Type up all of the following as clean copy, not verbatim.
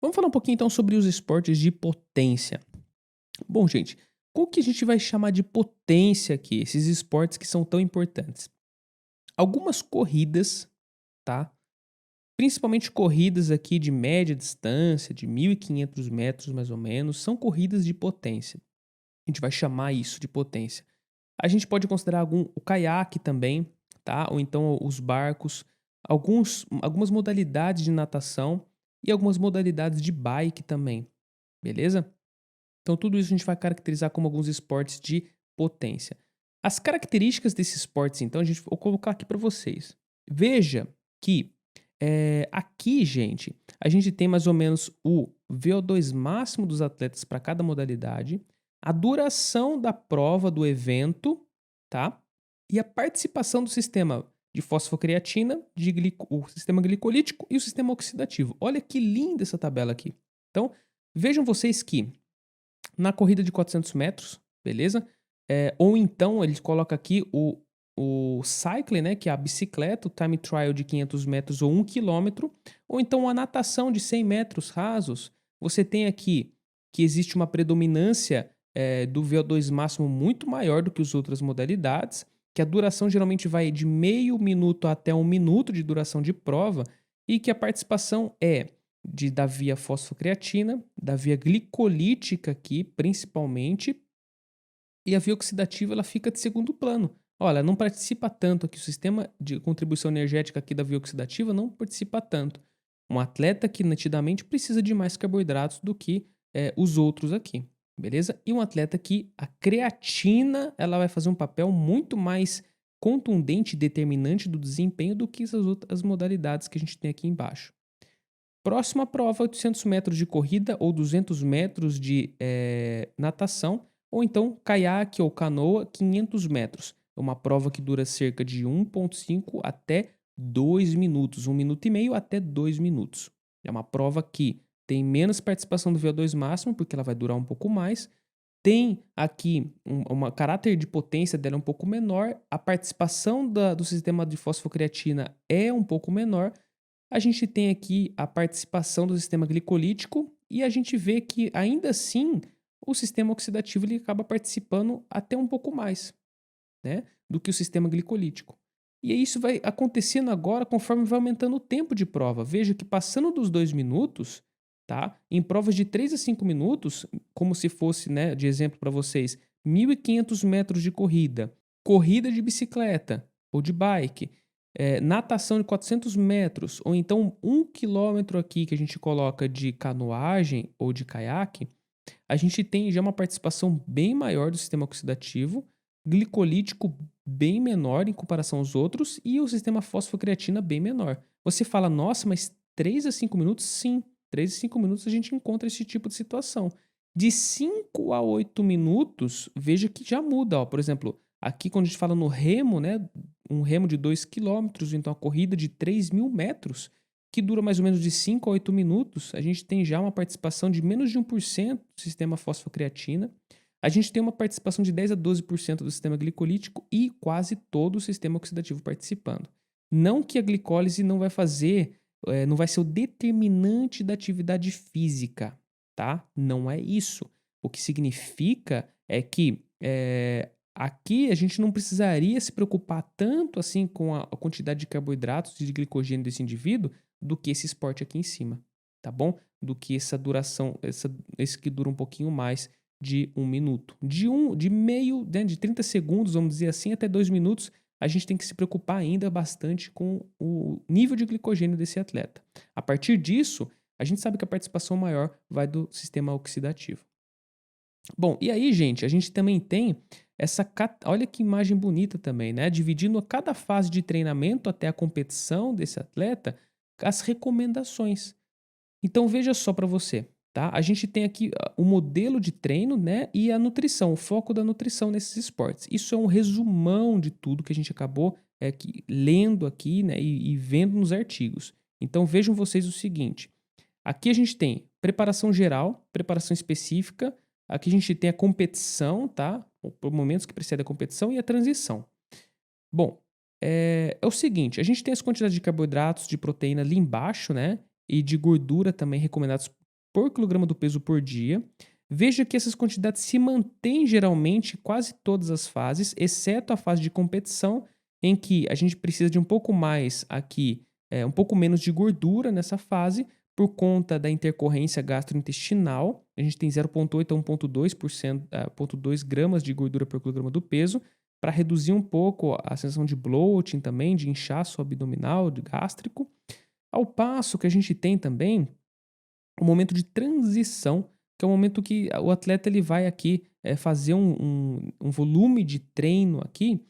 Vamos falar um pouquinho então sobre os esportes de potência. Bom, gente, qual que a gente vai chamar de potência aqui, esses esportes que são tão importantes? Algumas corridas, tá? Principalmente corridas aqui de média distância, de 1.500 metros mais ou menos, são corridas de potência. A gente vai chamar isso de potência. A gente pode considerar o caiaque também, tá? Ou então os barcos, algumas modalidades de natação e algumas modalidades de bike também, beleza? Então, tudo isso a gente vai caracterizar como alguns esportes de potência. As características desses esportes, então, a gente vou colocar aqui para vocês. Veja que aqui, gente, a gente tem mais ou menos o VO2 máximo dos atletas para cada modalidade, a duração da prova do evento, tá? E a participação do sistema de fosfocreatina, o sistema glicolítico e o sistema oxidativo. Olha que linda essa tabela aqui. Então, vejam vocês que na corrida de 400 metros, beleza? Ou então ele coloca aqui o cycling, né, que é a bicicleta, o time trial de 500 metros ou 1 quilômetro, ou então a natação de 100 metros rasos. Você tem aqui que existe uma predominância do VO2 máximo muito maior do que as outras modalidades, que a duração geralmente vai de meio minuto até 1 minuto de duração de prova, e que a participação é da via fosfocreatina, da via glicolítica aqui, principalmente, e a via oxidativa ela fica de segundo plano. Olha, não participa tanto aqui, o sistema de contribuição energética aqui da via oxidativa não participa tanto. Um atleta que nitidamente precisa de mais carboidratos do que os outros aqui, beleza? E um atleta que a creatina ela vai fazer um papel muito mais contundente e determinante do desempenho do que essas outras modalidades que a gente tem aqui embaixo. Próxima prova, 800 metros de corrida ou 200 metros de natação, ou então caiaque ou canoa, 500 metros. É uma prova que dura cerca de 1,5 até 2 minutos, 1 minuto e meio até 2 minutos. É uma prova que tem menos participação do VO2 máximo, porque ela vai durar um pouco mais. Tem aqui uma caráter de potência dela um pouco menor, a participação do sistema de fosfocreatina é um pouco menor, a gente tem aqui a participação do sistema glicolítico e a gente vê que, ainda assim, o sistema oxidativo ele acaba participando até um pouco mais, né, do que o sistema glicolítico. E isso vai acontecendo agora conforme vai aumentando o tempo de prova. Veja que passando dos 2 minutos, tá, em provas de 3 a 5 minutos, como se fosse, né, de exemplo para vocês, 1.500 metros de corrida, corrida de bicicleta ou de bike, natação de 400 metros, ou então 1 quilômetro aqui que a gente coloca de canoagem ou de caiaque, a gente tem já uma participação bem maior do sistema oxidativo, glicolítico bem menor em comparação aos outros e o sistema fosfocreatina bem menor. Você fala, nossa, mas 3 a 5 minutos? Sim, 3 a 5 minutos a gente encontra esse tipo de situação. De 5 a 8 minutos, veja que já muda. Ó. Por exemplo, aqui quando a gente fala no remo, né, um remo de 2 quilômetros, então a corrida de 3.000 metros, que dura mais ou menos de 5 a 8 minutos, a gente tem já uma participação de menos de 1% do sistema fosfocreatina. A gente tem uma participação de 10 a 12% do sistema glicolítico e quase todo o sistema oxidativo participando. Não que a glicólise não vai fazer, não vai ser o determinante da atividade física, tá? Não é isso. O que significa é que aqui a gente não precisaria se preocupar tanto assim com a quantidade de carboidratos e de glicogênio desse indivíduo do que esse esporte aqui em cima, tá bom? Do que essa duração, esse que dura um pouquinho mais de 1 minuto. De meio, né, de 30 segundos, vamos dizer assim, até 2 minutos, a gente tem que se preocupar ainda bastante com o nível de glicogênio desse atleta. A partir disso, a gente sabe que a participação maior vai do sistema oxidativo. Bom, e aí, gente, a gente também tem olha que imagem bonita também, né? Dividindo cada fase de treinamento até a competição desse atleta, as recomendações. Então veja só para você, tá? A gente tem aqui o modelo de treino, né, e a nutrição, o foco da nutrição nesses esportes. Isso é um resumão de tudo que a gente acabou lendo aqui, né, e vendo nos artigos. Então vejam vocês o seguinte: aqui a gente tem preparação geral, preparação específica, aqui a gente tem a competição, tá? Por momentos que precedem a competição e a transição. Bom, é o seguinte, a gente tem as quantidades de carboidratos, de proteína ali embaixo, né? E de gordura também recomendados por quilograma do peso por dia. Veja que essas quantidades se mantêm geralmente quase todas as fases, exceto a fase de competição, em que a gente precisa de um pouco mais aqui, um pouco menos de gordura nessa fase, por conta da intercorrência gastrointestinal. A gente tem 0,8 a 1,2%, 0,2 gramas de gordura por quilograma do peso, para reduzir um pouco a sensação de bloating também, de inchaço abdominal, de gástrico. Ao passo que a gente tem também o momento de transição, que é o momento que o atleta ele vai aqui fazer um volume de treino aqui,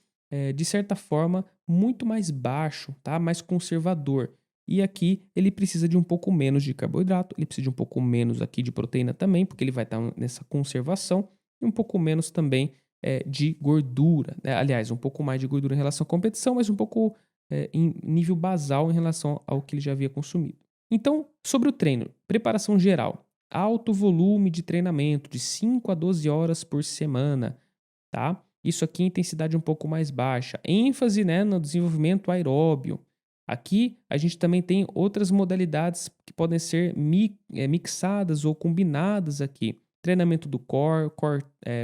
de certa forma, muito mais baixo, tá? Mais conservador. E aqui ele precisa de um pouco menos de carboidrato, ele precisa de um pouco menos aqui de proteína também, porque ele vai estar nessa conservação, e um pouco menos também de gordura, né? Aliás, um pouco mais de gordura em relação à competição, mas um pouco em nível basal em relação ao que ele já havia consumido. Então, sobre o treino, preparação geral, alto volume de treinamento, de 5 a 12 horas por semana, tá? Isso aqui é intensidade um pouco mais baixa. ênfase, né, no desenvolvimento aeróbio. Aqui a gente também tem outras modalidades que podem ser mixadas ou combinadas aqui. Treinamento do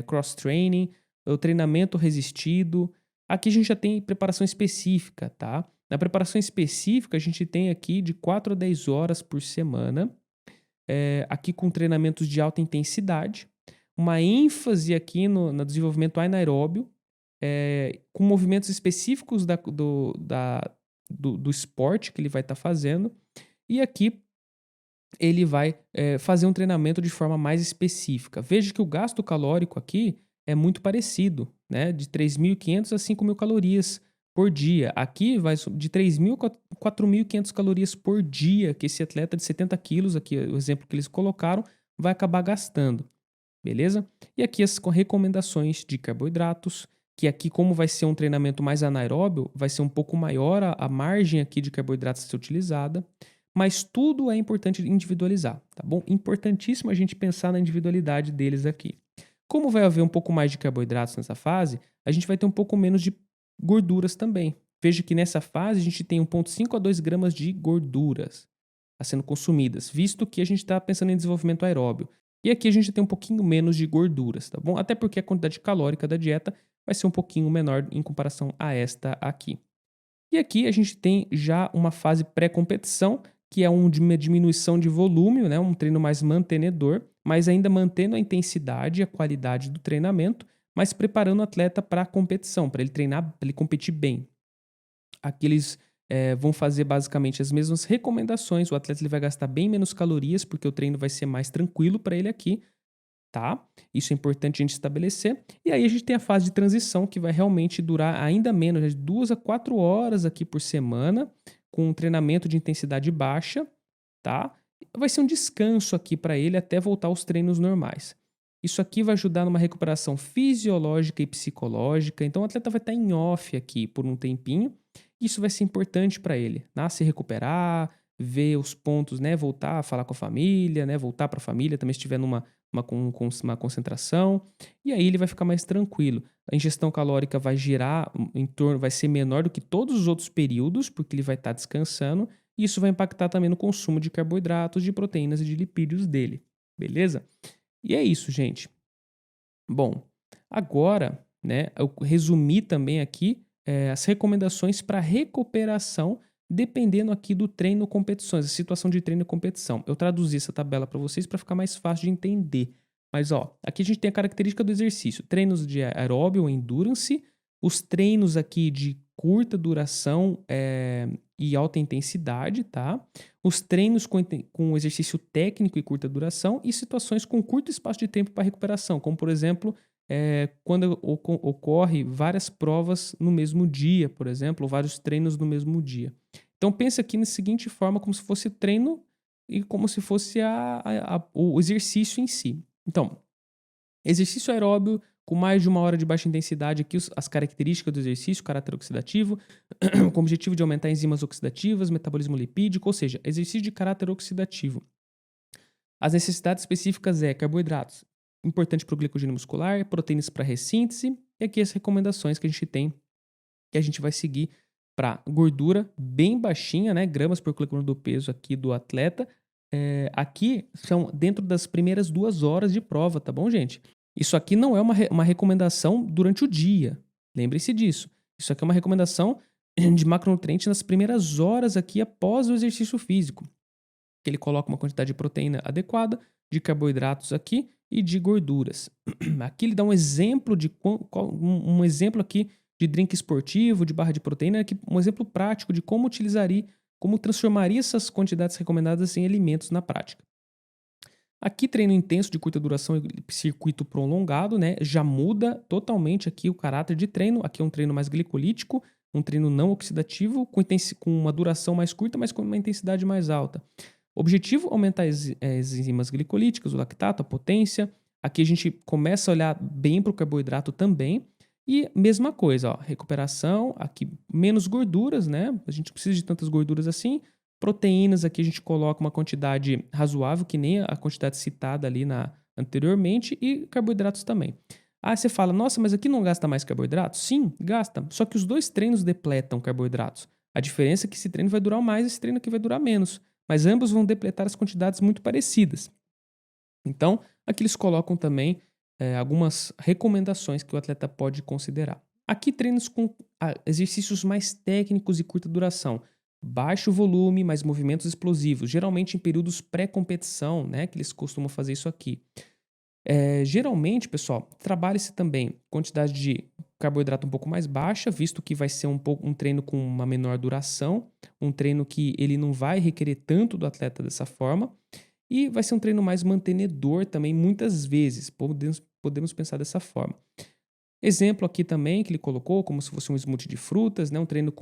cross-training, o treinamento resistido. Aqui a gente já tem preparação específica, tá? Na preparação específica, a gente tem aqui de 4 a 10 horas por semana, aqui com treinamentos de alta intensidade, uma ênfase aqui no desenvolvimento anaeróbio, com movimentos específicos do esporte que ele vai estar fazendo, e aqui ele vai fazer um treinamento de forma mais específica. Veja que o gasto calórico aqui é muito parecido, né? De 3.500 a 5.000 calorias por dia. Aqui vai de 3.000 a 4.500 calorias por dia que esse atleta de 70 quilos, aqui o exemplo que eles colocaram, vai acabar gastando. Beleza? E aqui as recomendações de carboidratos, que aqui como vai ser um treinamento mais anaeróbio, vai ser um pouco maior a margem aqui de carboidratos a ser utilizada, mas tudo é importante individualizar, tá bom? Importantíssimo a gente pensar na individualidade deles aqui. Como vai haver um pouco mais de carboidratos nessa fase, a gente vai ter um pouco menos de gorduras também. Veja que nessa fase a gente tem 1,5 a 2 gramas de gorduras sendo consumidas, visto que a gente está pensando em desenvolvimento aeróbio. E aqui a gente tem um pouquinho menos de gorduras, tá bom? Até porque a quantidade calórica da dieta vai ser um pouquinho menor em comparação a esta aqui. E aqui a gente tem já uma fase pré-competição, que é uma diminuição de volume, né? Um treino mais mantenedor, mas ainda mantendo a intensidade e a qualidade do treinamento, mas preparando o atleta para a competição, para ele treinar, para ele competir bem. Aqui eles vão fazer basicamente as mesmas recomendações, o atleta ele vai gastar bem menos calorias, porque o treino vai ser mais tranquilo para ele aqui, tá? Isso é importante a gente estabelecer. E aí a gente tem a fase de transição, que vai realmente durar ainda menos, de 2 a 4 horas aqui por semana, com um treinamento de intensidade baixa, tá? Vai ser um descanso aqui para ele até voltar aos treinos normais. Isso aqui vai ajudar numa recuperação fisiológica e psicológica. Então o atleta vai estar em off aqui por um tempinho. Isso vai ser importante para ele, né? Se recuperar, ver os pontos, né? Voltar a falar com a família, né? Voltar para a família também se estiver uma concentração, e aí ele vai ficar mais tranquilo. A ingestão calórica vai girar em torno, vai ser menor do que todos os outros períodos, porque ele vai estar descansando, e isso vai impactar também no consumo de carboidratos, de proteínas e de lipídios dele, beleza? E é isso, gente. Bom, agora, né, eu resumi também aqui as recomendações para recuperação, dependendo aqui do treino competições, a situação de treino e competição. Eu traduzi essa tabela para vocês para ficar mais fácil de entender. Mas ó, aqui a gente tem a característica do exercício, treinos de aeróbio, endurance, os treinos aqui de curta duração e alta intensidade, tá? Os treinos com exercício técnico e curta duração e situações com curto espaço de tempo para recuperação, como por exemplo, quando ocorre várias provas no mesmo dia, por exemplo, ou vários treinos no mesmo dia. Então pense aqui na seguinte forma, como se fosse treino e como se fosse o exercício em si. Então, exercício aeróbio com mais de 1 hora de baixa intensidade, aqui as características do exercício, caráter oxidativo, com o objetivo de aumentar enzimas oxidativas, metabolismo lipídico, ou seja, exercício de caráter oxidativo. As necessidades específicas carboidratos, importante para o glicogênio muscular, proteínas para ressíntese, e aqui as recomendações que a gente tem, que a gente vai seguir para gordura bem baixinha, né, gramas por quilograma do peso aqui do atleta, aqui são dentro das primeiras 2 horas de prova, tá bom, gente? Isso aqui não é uma recomendação durante o dia, lembre-se disso. Isso aqui é uma recomendação de macronutriente nas primeiras horas aqui após o exercício físico. Que ele coloca uma quantidade de proteína adequada, de carboidratos aqui e de gorduras. Aqui ele dá um exemplo um exemplo aqui de drink esportivo, de barra de proteína, aqui um exemplo prático de como utilizaria, como transformaria essas quantidades recomendadas em alimentos na prática. Aqui treino intenso de curta duração e circuito prolongado, né? Já muda totalmente aqui o caráter de treino. Aqui é um treino mais glicolítico, um treino não oxidativo, com uma duração mais curta, mas com uma intensidade mais alta. Objetivo: aumentar as enzimas glicolíticas, o lactato, a potência. Aqui a gente começa a olhar bem para o carboidrato também. E mesma coisa, ó, recuperação, aqui menos gorduras, né? A gente precisa de tantas gorduras assim. Proteínas, aqui a gente coloca uma quantidade razoável, que nem a quantidade citada ali anteriormente, e carboidratos também. Ah, você fala, nossa, mas aqui não gasta mais carboidratos? Sim, gasta. Só que os dois treinos depletam carboidratos. A diferença é que esse treino vai durar mais, esse treino aqui vai durar menos. Mas ambos vão depletar as quantidades muito parecidas. Então, aqui eles colocam também algumas recomendações que o atleta pode considerar. Aqui treinos com exercícios mais técnicos e curta duração. Baixo volume, mas movimentos explosivos. Geralmente em períodos pré-competição, né? Que eles costumam fazer isso aqui. Geralmente, pessoal, trabalha-se também quantidade de carboidrato um pouco mais baixa, visto que vai ser um treino com uma menor duração, um treino que ele não vai requerer tanto do atleta dessa forma, e vai ser um treino mais mantenedor também, muitas vezes, podemos pensar dessa forma. Exemplo aqui também que ele colocou, como se fosse um smoothie de frutas, né? Um treino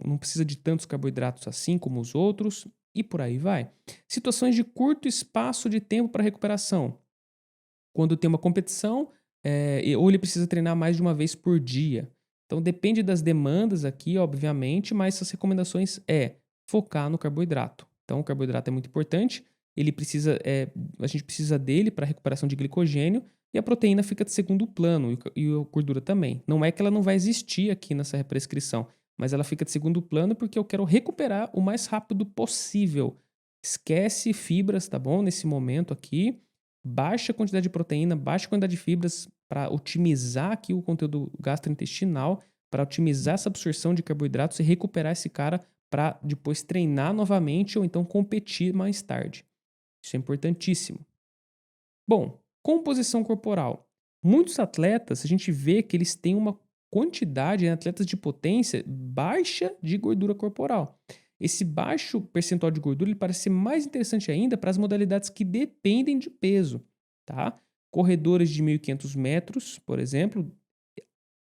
não precisa de tantos carboidratos assim como os outros, e por aí vai. Situações de curto espaço de tempo para recuperação. Quando tem uma competição, ou ele precisa treinar mais de uma vez por dia. Então depende das demandas aqui, obviamente, mas as recomendações focar no carboidrato. Então o carboidrato é muito importante, a gente precisa dele para recuperação de glicogênio, e a proteína fica de segundo plano, e a gordura também. Não é que ela não vai existir aqui nessa prescrição, mas ela fica de segundo plano porque eu quero recuperar o mais rápido possível. Esquece fibras, tá bom? Nesse momento aqui, baixa quantidade de proteína, baixa quantidade de fibras para otimizar aqui o conteúdo gastrointestinal, para otimizar essa absorção de carboidratos e recuperar esse cara para depois treinar novamente ou então competir mais tarde. Isso é importantíssimo. Bom, composição corporal. Muitos atletas, a gente vê que eles têm uma quantidade, atletas de potência, baixa de gordura corporal. Esse baixo percentual de gordura ele parece ser mais interessante ainda para as modalidades que dependem de peso, tá? Corredores de 1.500 metros, por exemplo,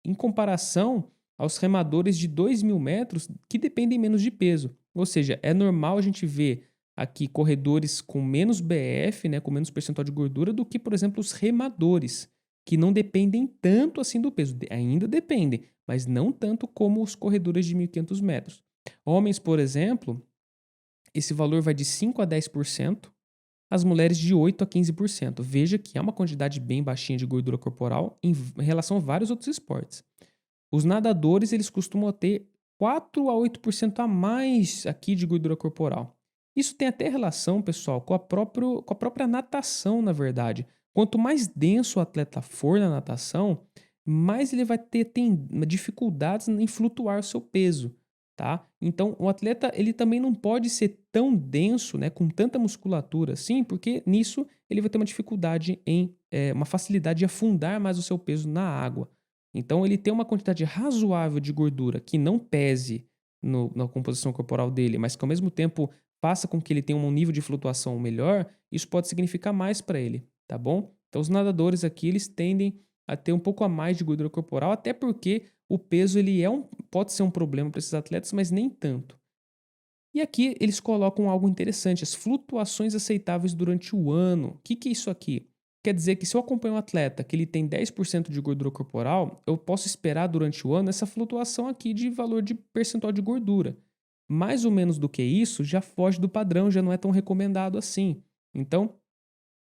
em comparação aos remadores de 2.000 metros que dependem menos de peso. Ou seja, é normal a gente ver aqui corredores com menos BF, né, com menos percentual de gordura, do que, por exemplo, os remadores, que não dependem tanto assim do peso. Ainda dependem, mas não tanto como os corredores de 1.500 metros. Homens, por exemplo, esse valor vai de 5 a 10%, as mulheres de 8 a 15%. Veja que é uma quantidade bem baixinha de gordura corporal em relação a vários outros esportes. Os nadadores, eles costumam ter 4 a 8% a mais aqui de gordura corporal. Isso tem até relação, pessoal, com a própria natação, na verdade. Quanto mais denso o atleta for na natação, mais ele vai ter dificuldades em flutuar o seu peso, tá? Então, o atleta, ele também não pode ser tão denso, né, com tanta musculatura assim, porque nisso ele vai ter uma dificuldade uma facilidade de afundar mais o seu peso na água. Então, ele tem uma quantidade razoável de gordura que não pese na composição corporal dele, mas que ao mesmo tempo faça com que ele tenha um nível de flutuação melhor, isso pode significar mais para ele, tá bom? Então, os nadadores aqui, eles tendem a ter um pouco a mais de gordura corporal, até porque o peso ele pode ser um problema para esses atletas, mas nem tanto. E aqui eles colocam algo interessante, as flutuações aceitáveis durante o ano. O que é isso aqui? Quer dizer que se eu acompanho um atleta que ele tem 10% de gordura corporal, eu posso esperar durante o ano essa flutuação aqui de valor de percentual de gordura. Mais ou menos do que isso já foge do padrão, já não é tão recomendado assim. Então,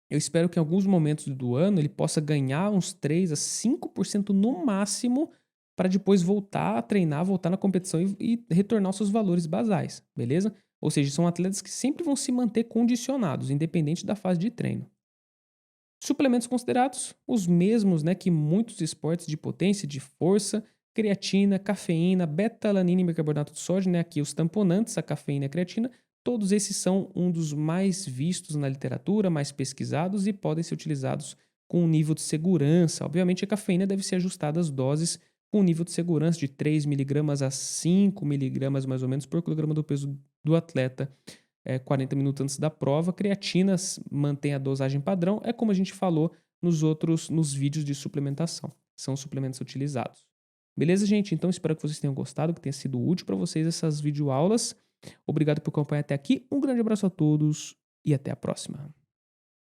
eu espero que em alguns momentos do ano ele possa ganhar uns 3 a 5% no máximo para depois voltar a treinar, voltar na competição e retornar aos seus valores basais, beleza? Ou seja, são atletas que sempre vão se manter condicionados, independente da fase de treino. Suplementos considerados os mesmos, né, que muitos esportes de potência, de força, creatina, cafeína, beta-alanina e bicarbonato de sódio, né, aqui os tamponantes, a cafeína e a creatina, todos esses são um dos mais vistos na literatura, mais pesquisados e podem ser utilizados com um nível de segurança. Obviamente a cafeína deve ser ajustada às doses com um nível de segurança de 3 miligramas a 5 miligramas mais ou menos por quilograma do peso do atleta. 40 minutos antes da prova. Creatina mantém a dosagem padrão, é como a gente falou nos vídeos de suplementação. São os suplementos utilizados. Beleza, gente? Então espero que vocês tenham gostado, que tenha sido útil para vocês essas videoaulas. Obrigado por acompanhar até aqui. Um grande abraço a todos e até a próxima.